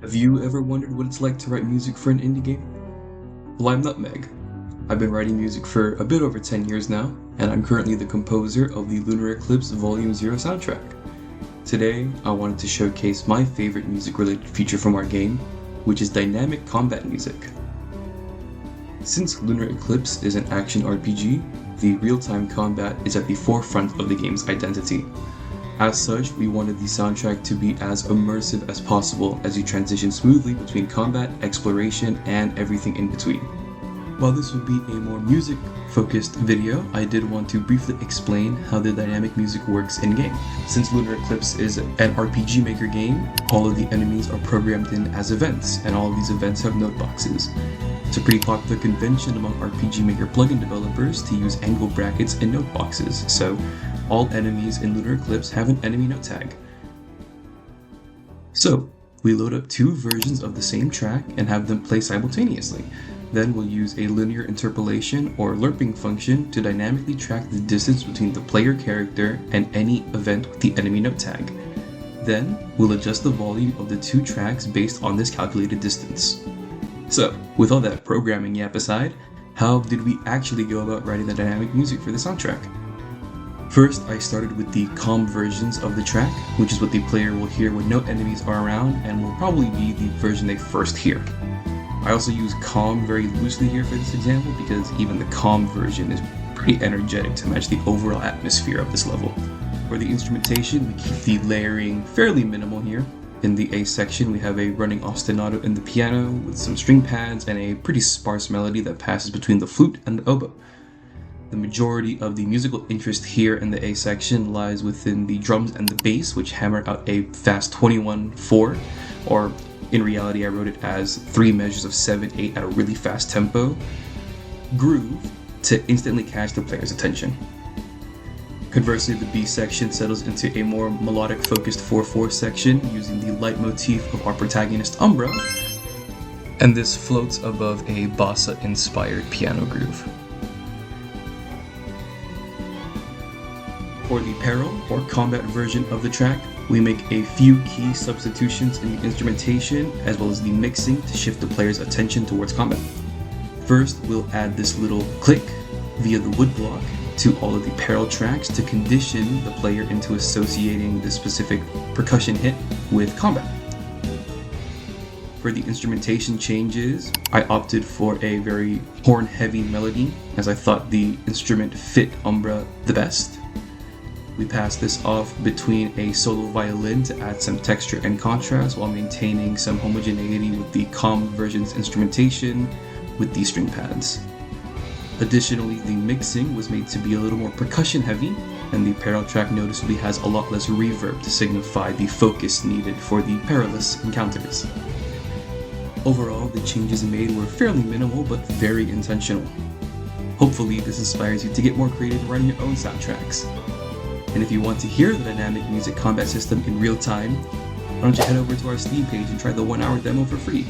Have you ever wondered what it's like to write music for an indie game? Well, I'm Nutmeg. I've been writing music for a bit over 10 years now, and I'm currently the composer of the Lunar Eclipse Volume 0 soundtrack. Today, I wanted to showcase my favorite music-related feature from our game, which is dynamic combat music. Since Lunar Eclipse is an action RPG, the real-time combat is at the forefront of the game's identity. As such, we wanted the soundtrack to be as immersive as possible as you transition smoothly between combat, exploration, and everything in between. While this would be a more music-focused video, I did want to briefly explain how the dynamic music works in-game. Since Lunar Eclipse is an RPG Maker game, all of the enemies are programmed in as events, and all of these events have note boxes. It's a pretty popular convention among RPG Maker plugin developers to use angle brackets in note boxes, so all enemies in Lunar Eclipse have an enemy note tag. So, we load up two versions of the same track and have them play simultaneously. Then we'll use a linear interpolation or lerping function to dynamically track the distance between the player character and any event with the enemy note tag. Then, we'll adjust the volume of the two tracks based on this calculated distance. So, with all that programming yap aside, how did we actually go about writing the dynamic music for the soundtrack? First, I started with the calm versions of the track, which is what the player will hear when no enemies are around and will probably be the version they first hear. I also use calm very loosely here for this example because even the calm version is pretty energetic to match the overall atmosphere of this level. For the instrumentation, we keep the layering fairly minimal here. In the A section, we have a running ostinato in the piano with some string pads and a pretty sparse melody that passes between the flute and the oboe. The majority of the musical interest here in the A section lies within the drums and the bass, which hammer out a fast 21-4, or in reality I wrote it as 3 measures of 7/8 at a really fast tempo, groove to instantly catch the player's attention. Conversely, the B section settles into a more melodic focused 4/4 section using the leitmotif of our protagonist Umbra, and this floats above a bossa-inspired piano groove. For the peril, or combat version of the track, we make a few key substitutions in the instrumentation as well as the mixing to shift the player's attention towards combat. First, we'll add this little click via the wood block to all of the peril tracks to condition the player into associating the specific percussion hit with combat. For the instrumentation changes, I opted for a very horn-heavy melody as I thought the instrument fit Umbra the best. We pass this off between a solo violin to add some texture and contrast while maintaining some homogeneity with the calm version's instrumentation with these string pads. Additionally, the mixing was made to be a little more percussion heavy, and the peril track noticeably has a lot less reverb to signify the focus needed for the perilous encounters. Overall, the changes made were fairly minimal but very intentional. Hopefully, this inspires you to get more creative in writing your own soundtracks. And if you want to hear the dynamic music combat system in real time, why don't you head over to our Steam page and try the 1-hour demo for free.